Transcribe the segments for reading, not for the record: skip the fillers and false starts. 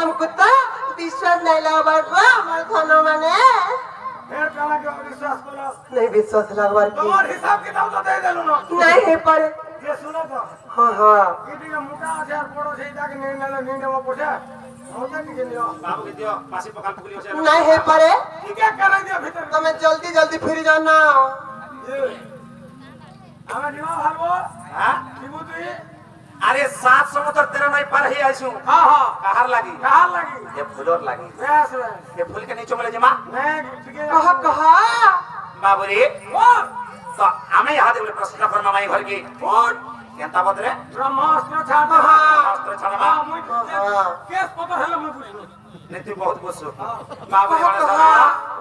तुमको तो विश्वास नहीं लगवार को हमार खाना माने फिर काला के विश्वास करो नहीं विश्वास लगवार की तोर हिसाब किताब तो दे देलु न नहीं है पर ये सुनो तो हां हां इटी के मुका আছে আর বড় সেই তাকে নিয়ে নেলে নিয়ে নেব পড়ছে ওটা কি নিও बाबू के दियो पासी पकाल पुकली होसे नहीं है पर ठीक है कर दियो भीतर तुम जल्दी जल्दी फिर जाना আমরা নিও হারবো हां দিবু তুই अरे 7 समुद्र तेरा नहीं पार ही आइसु हां हां कहार लागी कहां लगी ये फुलोर लागी बस बस ये फूल के नीचे मिले जमा मैं ठीक है कहा बाबू रे ओ तो हमें यहाँ देखले प्रश्न फरमा माई घर की और केंता बदरे ब्रह्मास्त्र छाड़ शास्त्र छाड़मा हां मुई केस पता है मैं बुझलो नहीं तू बहुत गुस्सा बाबू वाला साला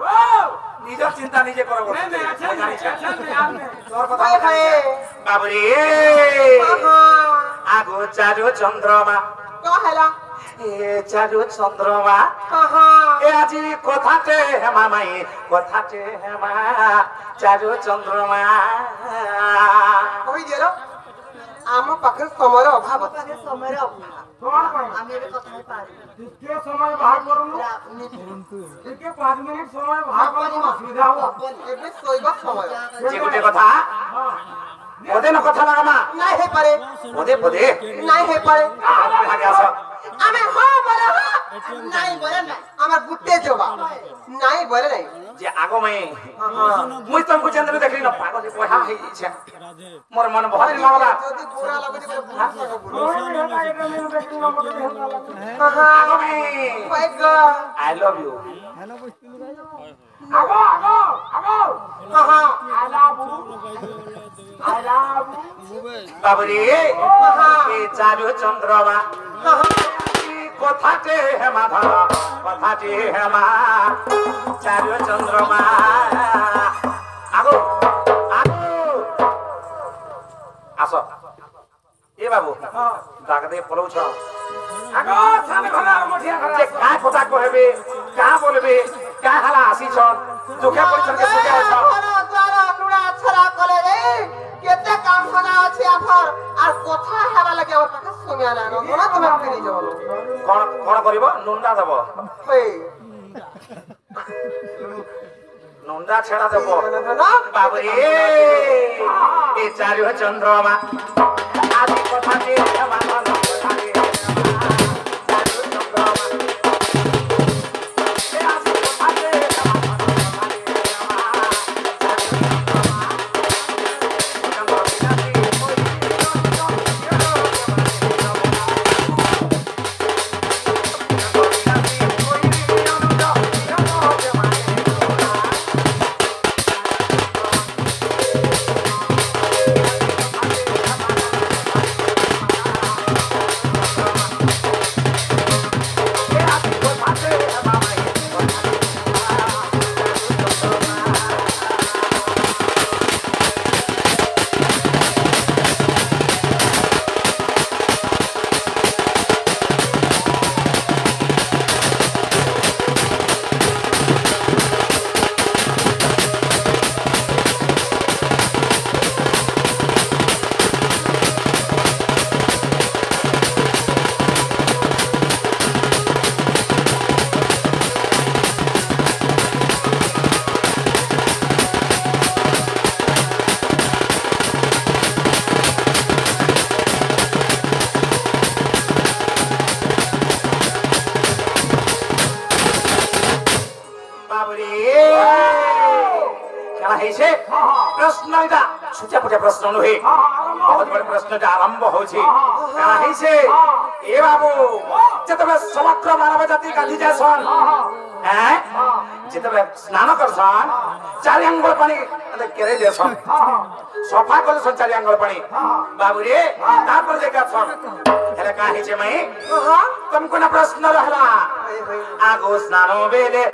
ओ निजर चिंता निजे करो नहीं नहीं अच्छा नहीं आपने तोर कथा हाय बाबू रे कहा आगो चारो चंद्रमा कहला ए चारो चंद्रमा कहा ए আজি কথাতে হেমা মাই কথাতে হেমা চারো চন্দ্রমা কই দিলো आम पाखे समय अभाव समय कौन कौन আমি এর কথা পারি इसके समय भाग करूँ इसके 5 मिनट समय भाग करूँ सुविधा हो एबे सोइबा समय যে গোটে কথা ওদে না কথা লাগামা नहीं है पारे ওদে ওদে नहीं है पारे আগে আসো आमे हां बोले हां नहीं बोले नहीं আমার গুটে জবা नहीं बोले नहीं যে আগো মে মুই তুমকো চন্দ্র দেখলি না পাগল কহা হই ইচ্ছা মোর মন ভারি লাগলা যদি বুড়া লাগে বলে ভাত লাগা বুড়া আগো মে my God I love you আগো আগো আগো हां आई लव বাবুরে এ চারো চন্দ্রমা কথাতে হেমা ধা কথাতে হেমা চারো চন্দ্রমা আগো আগো আসো এ বাবু ডাক দে পলৌছ আগো সামনে ঘরে মঠিয়া ঘরে যে কা কথা কইবে কা বলবে কা হালা আসিছ দুঃখে পড়ছন কে সুজা আছ ঘর দ্বারা নুড়া ছড়া করে রে কেতে কাম ধনা আছে আফর আর কথা হেবা লাগে আমার পাখে সময় না না তুমি ফিরে যাও কোন কোন করিব নুন্ডা দেব হই নুন্ডা ছেড়া দেব না বাবুরে এ চারো চন্দ্রমা আদি কথাতে হেমা ধন কথাতে प्रश्न छुटा पुटा प्रश्न नुहे बहुत बड़े प्रश्न आरंभ होछि काहे से ए बाबू जतबे समग्र मानव जाति गांधी जासन हैं जतबे स्नान करसन चारि अंगुल पानी केरे देसन सफा कर चारि अंगुल पानी बाबू रे तापर देखा छन हेले काहे से मई तुमको ना प्रश्न रहला आगो स्नान बेले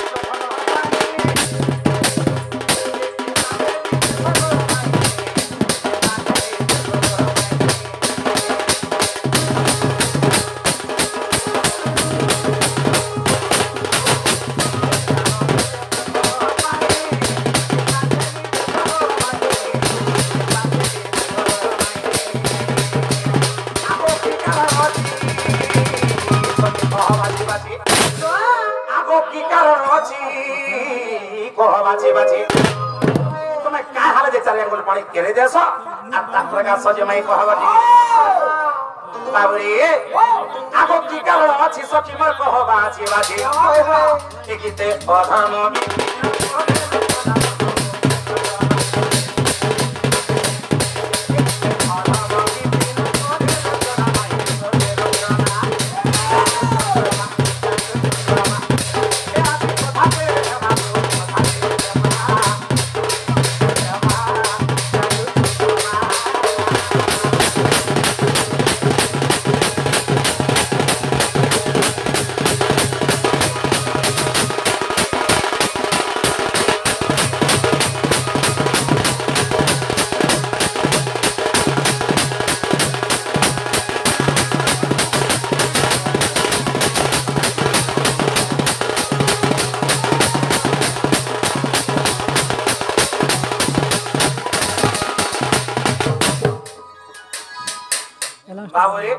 Oh বাজি বাজি আগো কি কারণ আছে কহ বাজি বাজি তুমি কাই হালে যে 4 আঙ্গুল পানি কেড়ে দেছ আর তারপরে গা সজে মাই কহ বাজি বাবুরে আগো কি কারণ আছে সখী মোর কহ বাজি বাজি ঠিকিতে অধম बाबूरे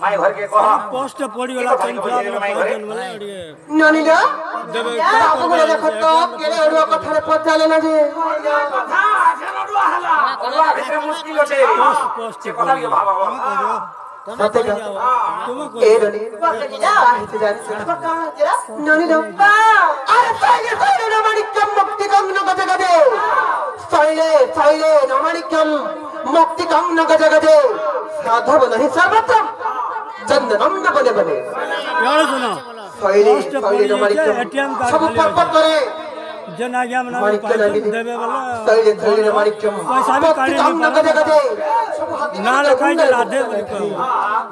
माय घर के कह पोस्ट पड़ी वाला ननिला बाबू बोले देखो तो केरे ओडवा कथारे पचाले ना जे कथा आछे नडुआ हला ओडवा ভিতরে মুশকিল আছে যে কথা কি ভাবা सते का ए ननी काहे जानी ननिला अरे सैले नमाणिक्यम मुक्ति गंग गजे गजे सैले नमाणिक्यम मुक्ति गंग गजे गजे साधव नहीं सर्वत्र चंदनम न बने बने यार सुनो सैले नमाणिक्यम सब पर्वत करे जन आ गया मना देवे वाला सैले नमाणिक्यम पैसा भी काढ़ी गंग गजे गजे ना लखाई के राधे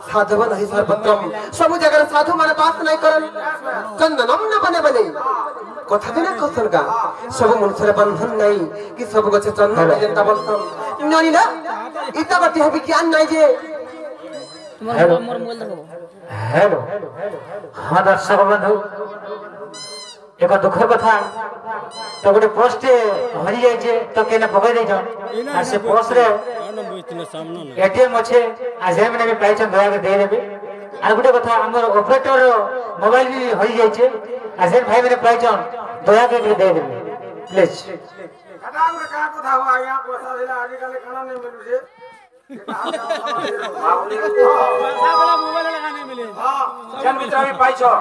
साधव नहीं सर्वत्रम सब जगह साधु मारे पास नहीं करन चंदनम न बने बने कथा दिना कसल का सब मनुष्य बंधन नहीं कि सब गछे चंदन जेता बोलतम ननी ना इता गति हबि ज्ञान नहीं जे हेलो हेलो हाँ दर्शक बंधु एक दुखर कथा तो गोटे पोस्ट हरि जाइए तो केना पकड़ दे आ से पोस्ट रे एटीएम अच्छे आज मैंने भी पाइछन दया के दे देबे आ गोटे कथा हमर ऑपरेटर मोबाइल भी हरि जाइए आज भाई मैंने पाइछन दया के दे देबे प्लीज कथा हमरे का कथा हुआ यहां पैसा दिला आगे काले खाना नहीं मिलु छे पैसा वाला मोबाइल लगाने मिले हां जन मित्र भी पाइछो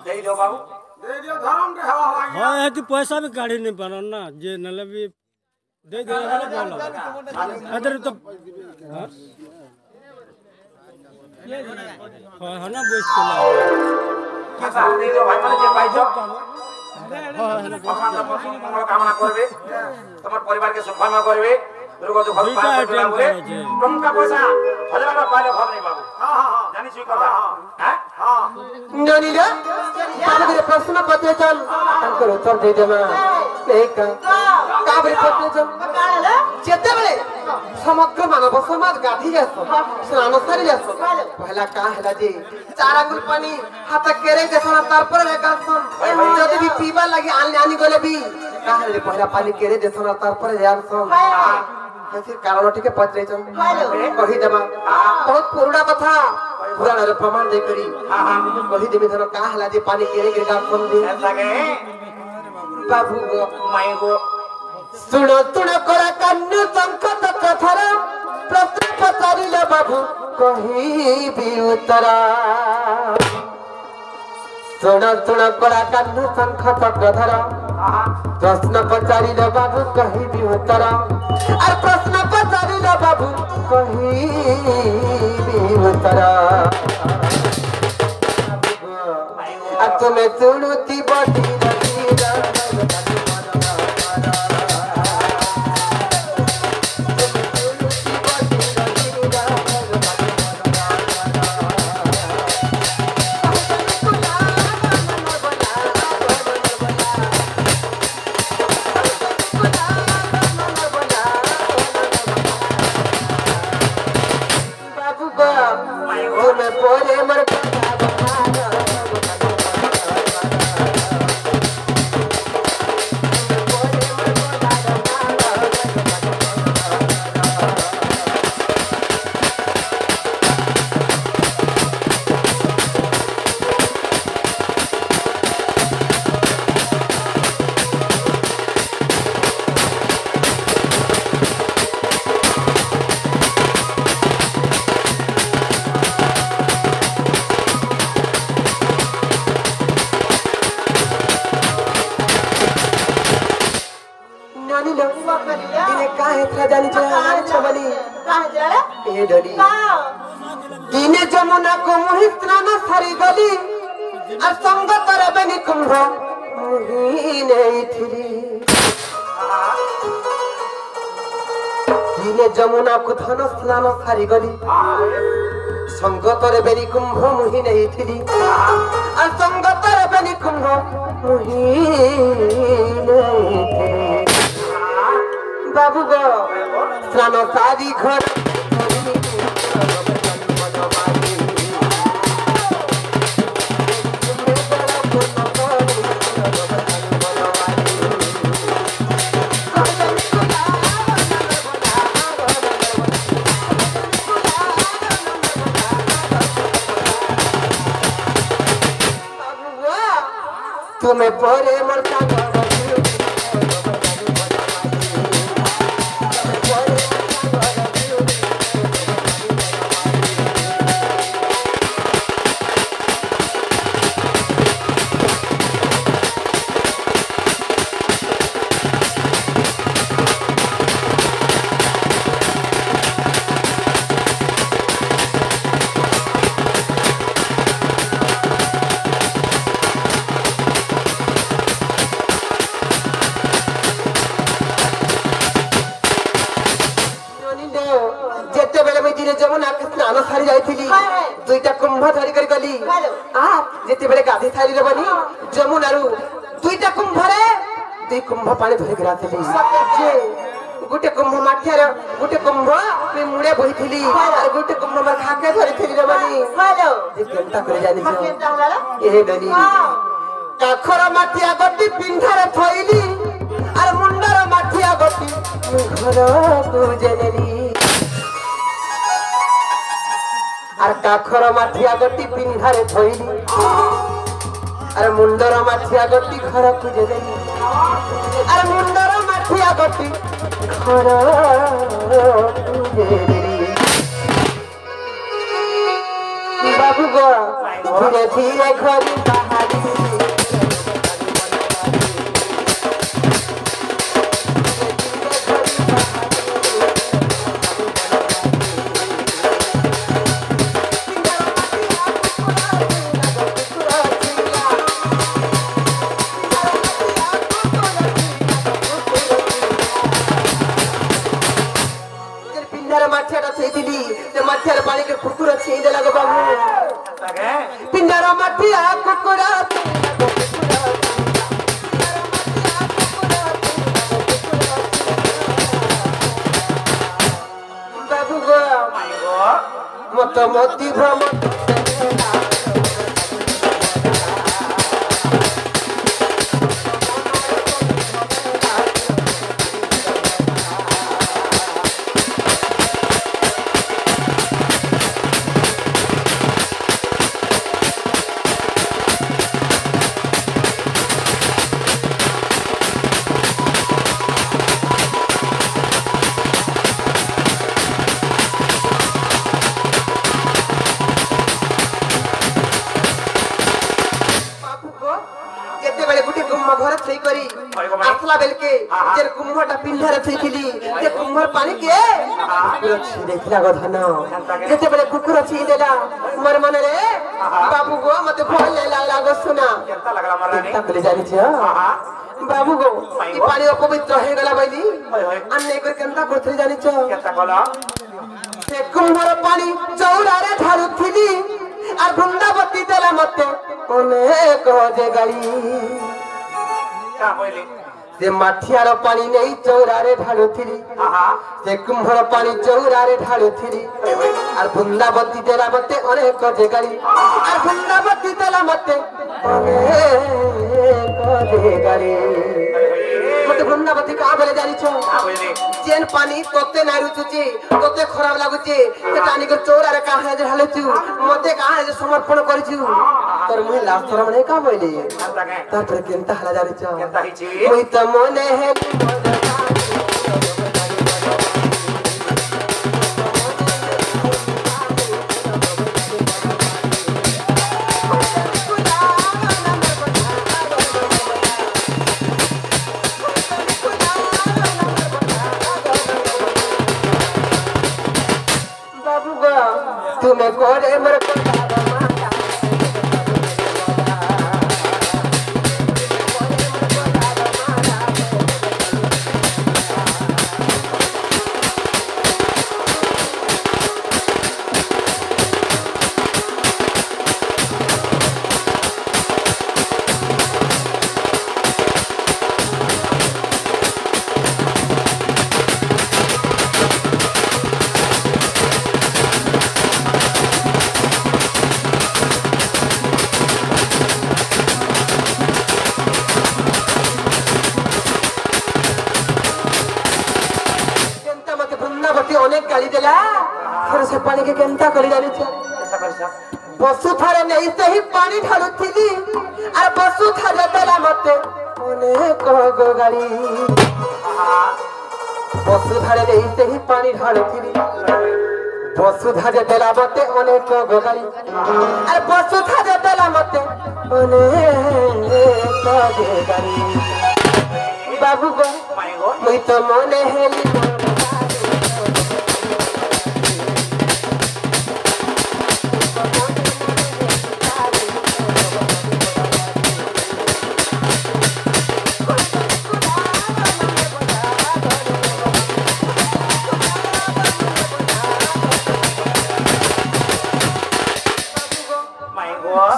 दे दो बाबू दे दियो धर्म के हवा हुआ हां है कि पैसा भी काढ़ी नहीं पारो ना जे नले भी दे दे वाला बोला अदर तो हां है ना बेच के ला पैसा दे दो भाई माने जे पाइछो भगवान मंगल कामना करबे তোমার পরিবারকে সুখময় করবে রোগ দুঃখ পার করবে বলে টঙ্কা পয়সা হজার পাইলে ভাব নাই বাবু हां हां জানিস কথা হ্যাঁ ननीला बाबू प्रश्न पत्र चल अंकर उत्तर दे देमा एक काबरे पत्र चल जेते बेले समग्र मानव समाज गाधी जासो स्नान सारी जासो पहला का हैला जे 4 आंगुल पानी हाथ केरे जसना तार पर रे गासन जदी भी पीबा लगी आनी गले भी का हैले पहला पानी केरे जसना तार पर यार सन फिर कारण टिके पत्र चल कहि देमा बहुत पुराना कथा पुराना रे प्रमाण दे करी कहि देबे धर का हैला जे पानी केरे के गासन दे লাগে बाबू गो মাই গো सुनो सुनो करा कन्नु संकट कथर प्रश्न पचारिले बाबू कही भी उत्तरा सुनो सुनो करा कन्नु संकट कथर प्रश्न पचारिले बाबू कही भी उत्तरा और प्रश्न पचारिले बाबू कही भी उत्तरा अब तुम्हें सुनुती बड़ी रहीरा तुम्हें बोले मर जानी चाहिए छबनी ए डली दिने जमुना को मोहि स्नान सारी गली और संगत रबनी कुंभ मोहि नहीं थी दिने जमुना को धन स्नान सारी गली संगत रबनी कुंभ मोहि नहीं थी और संगत रबनी कुंभ मोहि नहीं थी बाबू गो स्नान सारी घर तुम्हें परे मरता दुईटा कुंभ धरी कर गली जेते बेले गाधी थाली रे बनी जमुनारू दुईटा कुंभ रे दुई कुंभ पानी धरी कर आथिली जे गुटे कुंभ माठिया रे गुटे कुंभ पे मुड़े बहिथिली और गुटे कुंभ मर खाके धरिथिली रे बनी हेलो केनता करे जानि छ ए डली काखर माठिया गट्टी पिंढारे थइली और मुंडर माठिया गट्टी घर को जेनेली আর কাখর মাঠিয়া গটি পিন্ধারে থইলি আর মুন্ডর মাঠিয়া গটি ঘর খুঁজে দেলি আর মুন্ডর মাঠিয়া গটি ঘর খুঁজে দেলি বাবু গো ধীরে ধীরে ঘরি বাহারি पिंडरा मठिया कुकुरा बाबू गो मत मोती भ्रम आसला बेल के जेर कुंभटा पिंढारे थइखिली जे कुंभर पानी के कुकुर छी देखला गो धन जेते बेले कुकुर छी देला मर मन रे बाबू गो मते भल लागला गो सुना केनता लागला मारानी तकले जानि छ बाबू गो ई पानी अपवित्र हे गला बैली अन्ने कर केनता कोथरे जानि छ केनता कला से कुंभर पानी चौरारे ढारुथिली আর বৃন্দাবতী দেলা মতে অনেক যে গাড়ি का बोली से माठियार पानी नहीं चौरारे ढालुथिली से कुंभर पानी चौरारे ढालुथिली और बृंदावती देला मते अनेक जे गाड़ी और बृंदावती देला मते अनेक जे गाड़ी मते बृंदावती का बोले जानी छो जेन पानी तोते ना रुचुची तोते खराब लागुची से टानी को चौरारे काहे जे ढालुचु मते काहे जे समर्पण करछु तर मुई लास्ट थरा मने का बोले तार केनता हला जानी छो केनता हिची मुई त मने है के केंता करी जानी छ ऐसा कर बसु थारे नहीं से ही पानी ढालुथिली अरे बसु थारे देला मते अनेक गो गाड़ी बसु थारे नहीं से ही पानी ढालुथिली बसु थारे देला मते अनेक गो गाड़ी अरे बसु थारे देला मते अनेक गो गाड़ी बाबू गो मुई तो मने हेली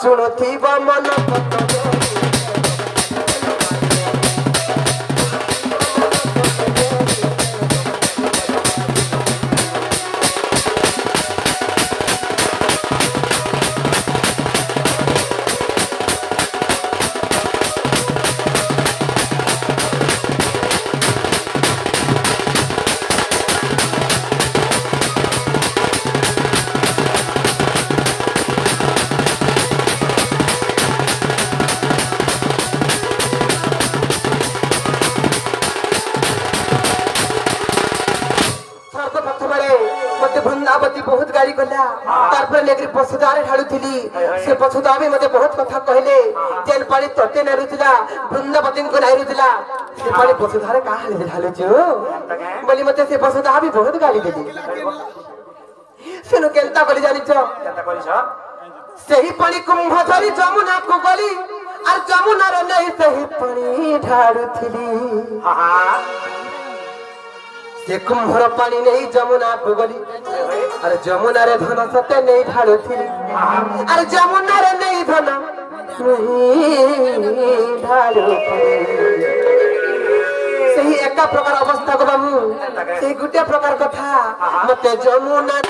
सुनो थी मन बहुत गाड़ी गला तार पर लेकर पछुदारे ढालुथिली से पछुदा भी मते बहुत कथा कहले जेन पानी तटे न रुतिला वृंदावती को नहीं रुतिला से पानी पछुदारे का हाले ढालु जो बोली मते से पछुदा भी बहुत गाली देली सेनु केंता बोली जानी छ केंता करी छ सही पानी कुंभ धरी जमुना को गली और जमुना रे नहीं सही पानी ढालुथिली हां से कुंभर पानी नहीं जमुना को गली अरे जमुना रे धन सते नहीं ढालुथिली अरे जमुना रे नहीं धन नहीं ढालुथिली सही एका प्रकार अवस्था को बाबू सही गुटे प्रकार कथा मते जमुना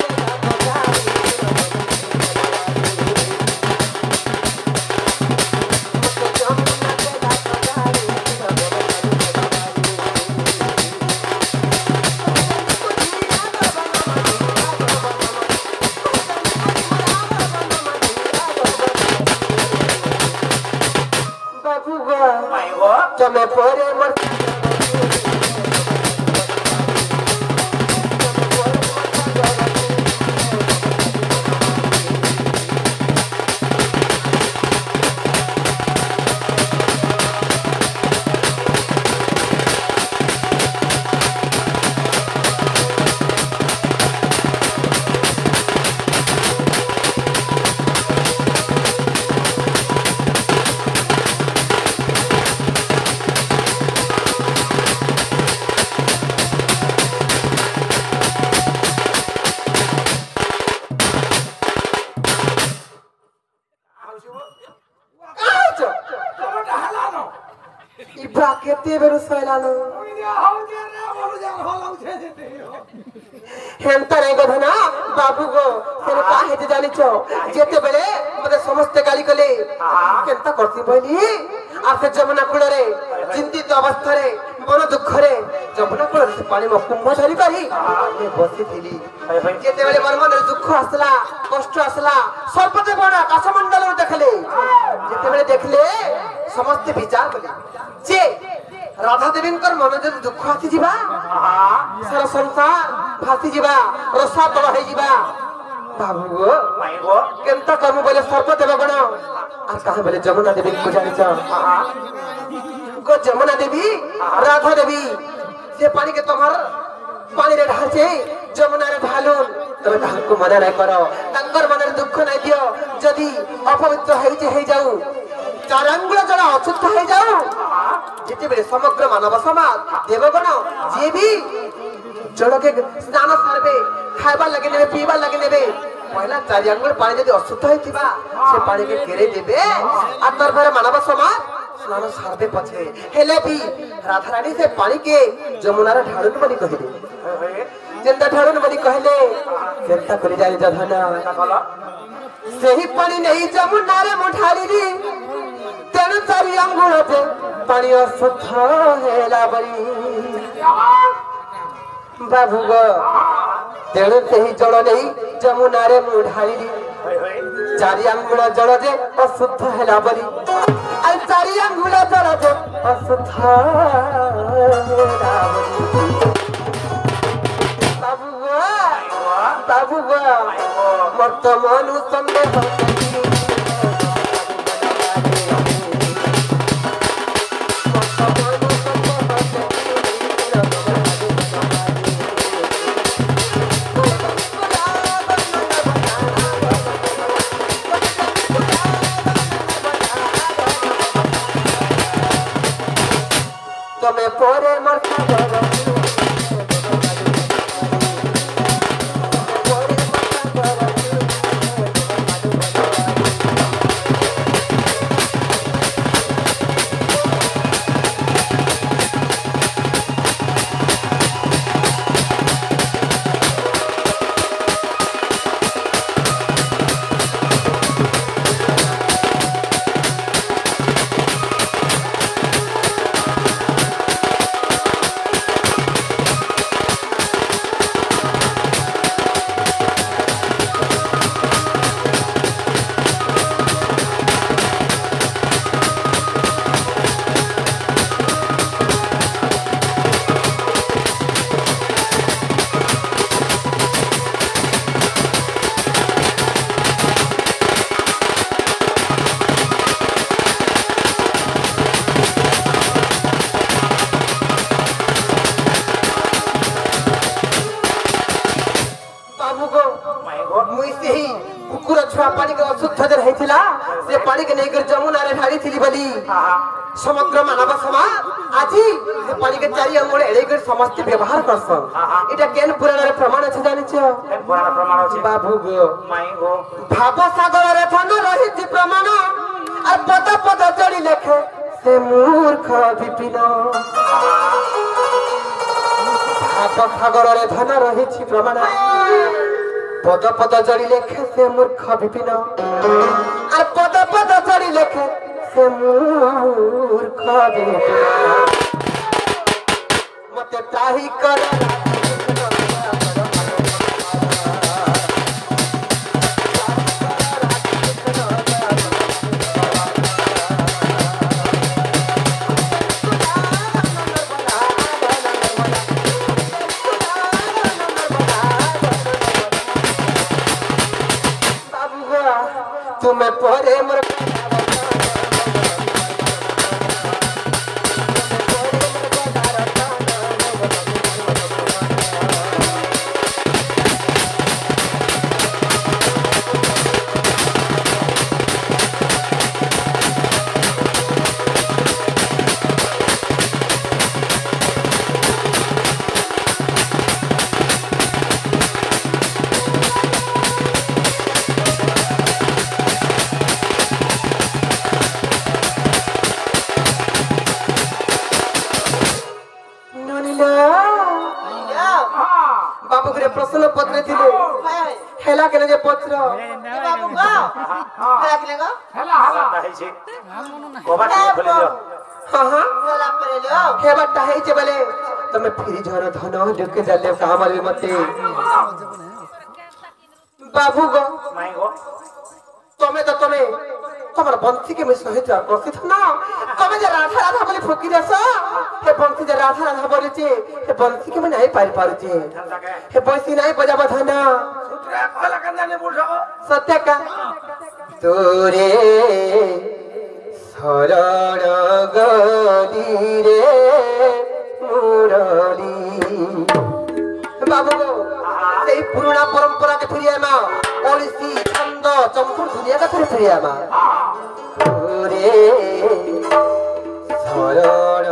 मैं परे मर केते बेरु सैलालो हेंता रे गधना बाबू गो सेने का हेते जानि छ जेते बेले मते समस्त गाली कले केंता करती बोली आ से जमुना कुळ रे चिंतित अवस्था रे मन दुख रे जमुना कुळ रे पानी म कुंभ धरी करी मैं बसी थिली जेते बेले मन मन दुख आसला कष्ट आसला सर्पते बडा आकाशमंडल देखले जेते बेले देखले समस्त विचार कले जे राधा देवी मन जो दुख आसी जीवा सारा संसार फासी जीवा रसा तल हो जीवा बाबू गो केंता कर्म बोले सर्प देव गण आ कहा बोले जमुना देवी को जानि छ गो जमुना देवी राधा देवी से पानी के तुम्हार पानी रे ढाचे जमुना रे ढालुन तबे ताको मना नहीं करो तंकर मन रे दुख नहीं दियो जदी अपवित्र हे जाऊ चारांगुल जरा अशुद्ध हो जाऊ जेते बेले समग्र मानव समाज देवगण जे भी जल के स्नान सारबे खाइबा लगे नेबे पीबा लगे नेबे पहला चारियांगुल पानी जदी अशुद्ध होइथिबा से पानी के केरे देबे आ तर पर मानव समाज स्नान सारबे पछे हेले भी राधा रानी से पानी के जमुना रे ढालुन बनी कहिले जेंता ढालुन बनी कहले केंता करि जाई जधना सही पानी नहीं जमुना रे मुठाली री तेन चारि अंगुल पानी अशुद्ध हेला बरी बाबू गो तेणु ସେହି ଜଳ ନେଇ ଯମୁନାରେ ମୁଁ ଢାଳିଲି ଚାରି ଆଙ୍ଗୁଳ ଜଳ ଯେ ଅଶୁଦ୍ଧ ହେଲା ବୋଲି ଆଉ ଚାରି ଆଙ୍ଗୁଳ ଜଳ ଯେ ଅଶୁଦ୍ଧ ହେଲା ବୋଲି बाबू वर्तमान संदेह तुम्हें पोरे मरता समग्र मानव समाज आज पानी के चारि अंगुल एड़े समस्त व्यवहार करसन एटा केन पुराण रे प्रमाण अछि जानिछ केन पुराण प्रमाण अछि बाबू गो माई गो भाव सागर रे धन रहित प्रमाण और पद पद जड़ी लेखे से मूर्ख विपिन भाव सागर रे धन रहित प्रमाण पद पद जड़ी लेखे से मूर्ख विपिन और पद पद जड़ी लेखे मूर्ख मत ताही कर तुम्हें परे मर प्रश्न पत्र थिले हेला केने जे पत्र बाबू गो हेला केने गो हेला दाही छी कोबा खोले दियो हां हां हेला करे लो हेबा ताही छे बोले तमे फिरी झर धन ढके जाले काम आले मते बाबू गो माई गो तमे तो तमे तमर बंसी के में सहित प्रसिद्ध ना तमे जे राधा राधा बोली फुकी देस हे बंसी जे राधा राधा बोली छे हे बंसी के में नहीं पार पार छे हे बंसी नहीं बजाबा धना कोला कंदा ने बुझो सत्य का तोरे शरण गदी रे मुरली बाबू गो सेही पुराना परंपरा के फिरिया मा ओलिसी छंद चंपुर दुनिया का फिरिया मा तोरे शरण